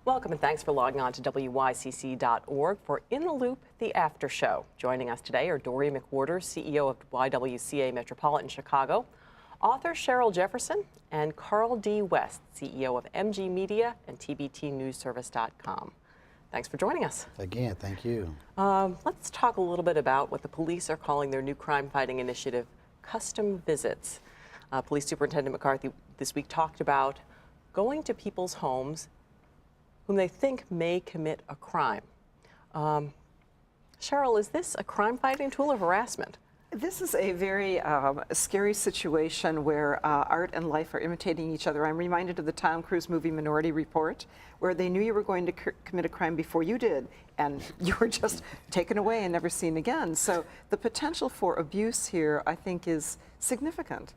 Welcome and thanks for logging on to WYCC.org for In the Loop, the After Show. Joining us today are Dory McWhorter, CEO of YWCA Metropolitan Chicago, author Cheryl Jefferson, and Carl D. West, CEO of MG Media and TBTNewsService.com. Thanks for joining us. Again, thank you. Let's talk a little bit about what the police are calling their new crime-fighting initiative, Custom Visits. Police Superintendent McCarthy this week talked about going to people's homes whom they think may commit a crime. Cheryl, is this a crime-fighting tool or harassment? This is a very scary situation where art and life are imitating each other. I'm reminded of the Tom Cruise movie Minority Report, where they knew you were going to commit a crime before you did, and you were just taken away and never seen again. So the potential for abuse here, I think, is significant.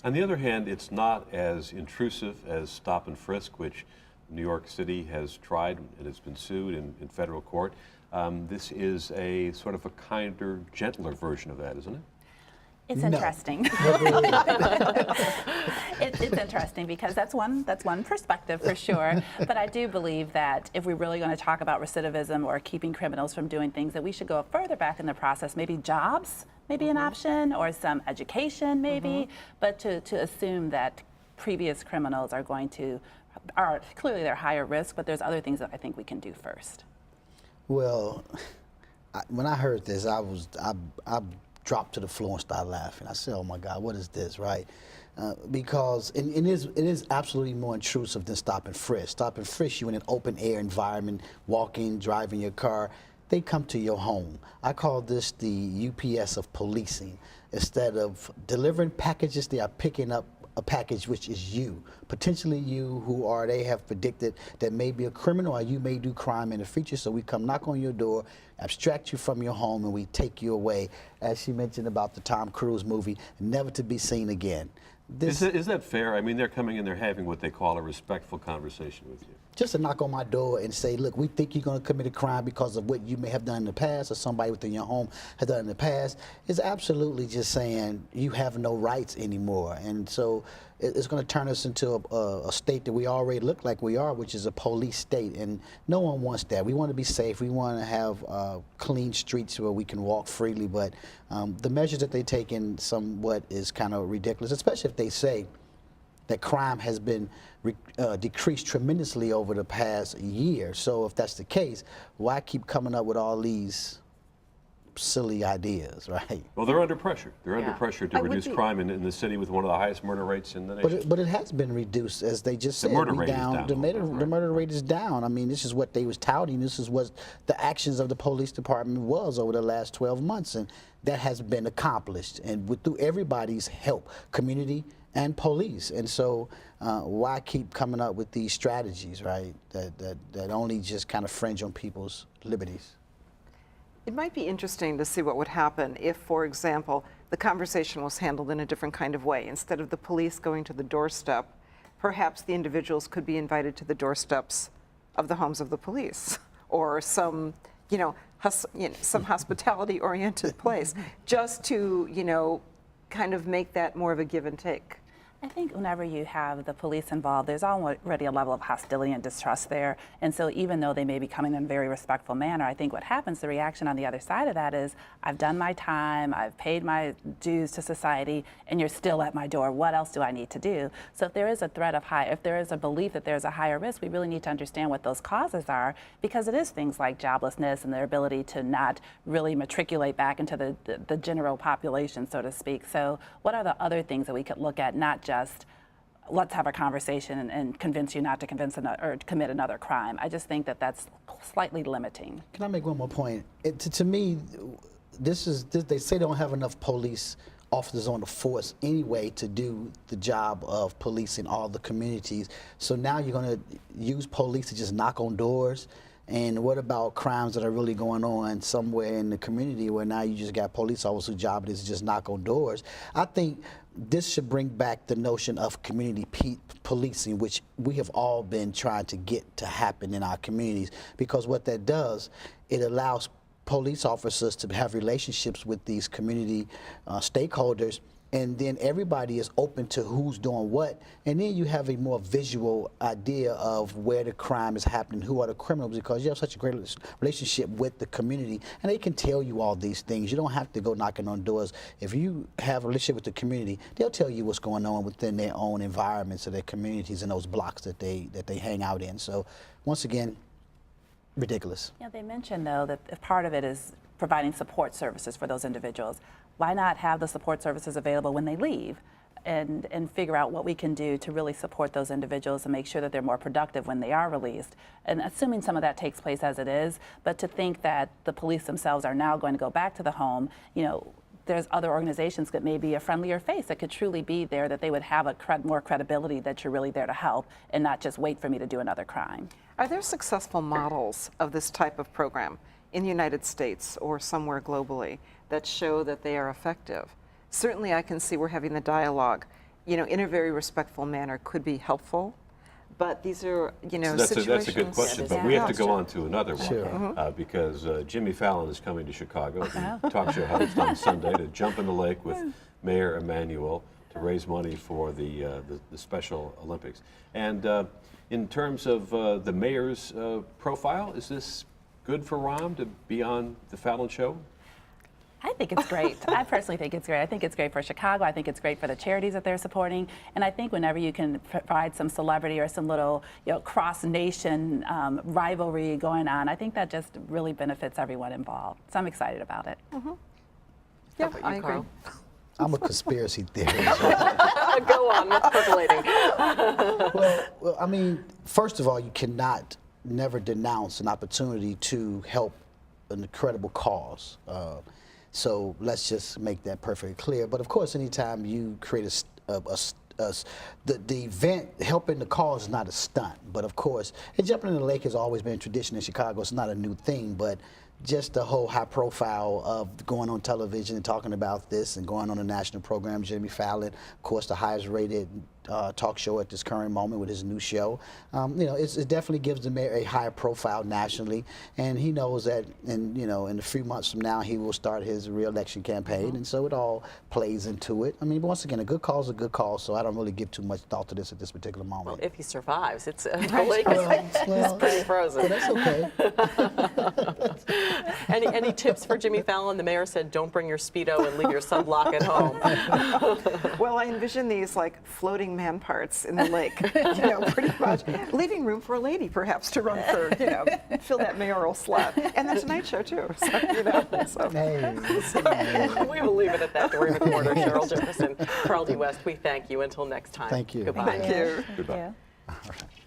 On the other hand, it's not as intrusive as stop and frisk, which New York City has tried and has been sued in federal court. This is a sort of a kinder, gentler version of that, isn't it? It's interesting. It's interesting because that's one perspective for sure. But I do believe that if we're really going to talk about recidivism or keeping criminals from doing things, that we should go further back in the process. Maybe jobs may be an option, or some education maybe. But to assume that previous criminals are clearly they're higher risk, but there's other things that I think we can do first. Well, when I heard this, I dropped to the floor and started laughing. I said, "Oh my God, what is this?" Right? Because it is absolutely more intrusive than stop and frisk. Stop and frisk, you in an open air environment, walking, driving your car. They come to your home. I call this the UPS of policing. Instead of delivering packages, they are picking up a package which is you, potentially you who they have predicted that may be a criminal or you may do crime in the future. So we come knock on your door, abstract you from your home, and we take you away, as she mentioned about the Tom Cruise movie, never to be seen again. Is that fair? I mean, they're coming in, they're having what they call a respectful conversation with you. Just to knock on my door and say, look, we think you're going to commit a crime because of what you may have done in the past or somebody within your home has done in the past, is absolutely just saying you have no rights anymore. And so it's going to turn us into a state that we already look like we are, which is a police state. And no one wants that. We want to be safe. We want to have clean streets where we can walk freely. But the measures that they take in somewhat is kind of ridiculous, especially if they say that crime has been decreased tremendously over the past year. So if that's the case, why keep coming up with all these silly ideas, right? Well, they're under pressure. They're under pressure to reduce crime in the city with one of the highest murder rates in the nation. But it has been reduced, as they just said. The murder rate is down. The murder rate is down. I mean, this is what they was touting. This is what the actions of the police department was over the last 12 months, and that has been accomplished, and through everybody's help, community and police. And so why keep coming up with these strategies, right, that only just kind of fringe on people's liberties? It might be interesting to see what would happen if, for example, the conversation was handled in a different kind of way. Instead of the police going to the doorstep, perhaps the individuals could be invited to the doorsteps of the homes of the police, or some, some hospitality-oriented place, just to, kind of make that more of a give and take. I think whenever you have the police involved, there's already a level of hostility and distrust there. And so even though they may be coming in a very respectful manner, I think what happens, the reaction on the other side of that is, I've done my time, I've paid my dues to society, and you're still at my door. What else do I need to do? So if there is a threat of if there is a belief that there's a higher risk, we really need to understand what those causes are, because it is things like joblessness and their ability to not really matriculate back into the general population, so to speak. So what are the other things that we could look at, not just let's have a conversation and convince you not to commit another crime? I just think that that's slightly limiting. Can I make one more point? To me, they say they don't have enough police officers on the force anyway to do the job of policing all the communities. So now you're going to use police to just knock on doors. And what about crimes that are really going on somewhere in the community where now you just got police officers whose job is to just knock on doors? I think this should bring back the notion of community policing, which we have all been trying to get to happen in our communities, because what that does, it allows police officers to have relationships with these community stakeholders and then everybody is open to who's doing what, and then you have a more visual idea of where the crime is happening, who are the criminals, because you have such a great relationship with the community, and they can tell you all these things. You don't have to go knocking on doors. If you have a relationship with the community, they'll tell you what's going on within their own environments or their communities and those blocks that they hang out in. So once again, ridiculous. Yeah, they mentioned, though, that part of it is providing support services for those individuals. Why not have the support services available when they leave and figure out what we can do to really support those individuals and make sure that they're more productive when they are released? And assuming some of that takes place as it is, but to think that the police themselves are now going to go back to the home, you know, there's other organizations that may be a friendlier face that could truly be there, that they would have a more credibility that you're really there to help and not just wait for me to do another crime. Are there successful models of this type of program in the United States or somewhere globally that show that they are effective? Certainly I can see where having the dialogue, you know, in a very respectful manner could be helpful. But these are, you know, situations. That's a good question, but we have to go Yeah. on to another one. Sure. Because Jimmy Fallon is coming to Chicago, the talk show host on Sunday, to jump in the lake with Mayor Emanuel to raise money for the Special Olympics. And in terms of the mayor's profile, is this good for Rahm to be on the Fallon show? I think it's great. I personally think it's great. I think it's great for Chicago. I think it's great for the charities that they're supporting. And I think whenever you can provide some celebrity or some little, you know, cross-nation rivalry going on, I think that just really benefits everyone involved. So I'm excited about it. Yeah, about you, I agree. Carl? I'm a conspiracy theorist. Go on, what's percolating? Well, I mean, first of all, you cannot never denounce an opportunity to help an incredible cause. So let's just make that perfectly clear. But of course, anytime you create the event, helping the cause is not a stunt. But of course, and jumping in the lake has always been a tradition in Chicago. It's not a new thing, but just the whole high profile of going on television and talking about this and going on a national program, Jimmy Fallon, of course, the highest rated talk show at this current moment with his new show. You know, it definitely gives the mayor a higher profile nationally, and he knows that in a few months from now he will start his re-election campaign, and so it all plays into it. I mean, once again, a good cause is a good cause, so I don't really give too much thought to this at this particular moment. Well, if he survives, it's the lake is pretty frozen. That's okay. Any tips for Jimmy Fallon? The mayor said, don't bring your Speedo and leave your sunblock at home. Well, I envision these like floating man parts in the lake, you know, pretty much leaving room for a lady perhaps to run for, you know, fill that mayoral slot. And the Tonight Show too, so, you know. So. Hey. We will leave it at that. Dory McWhorter, Cheryl Jefferson, Carl D. West, we thank you. Until next time. Thank you. Goodbye. Thank you. Goodbye. Thank you.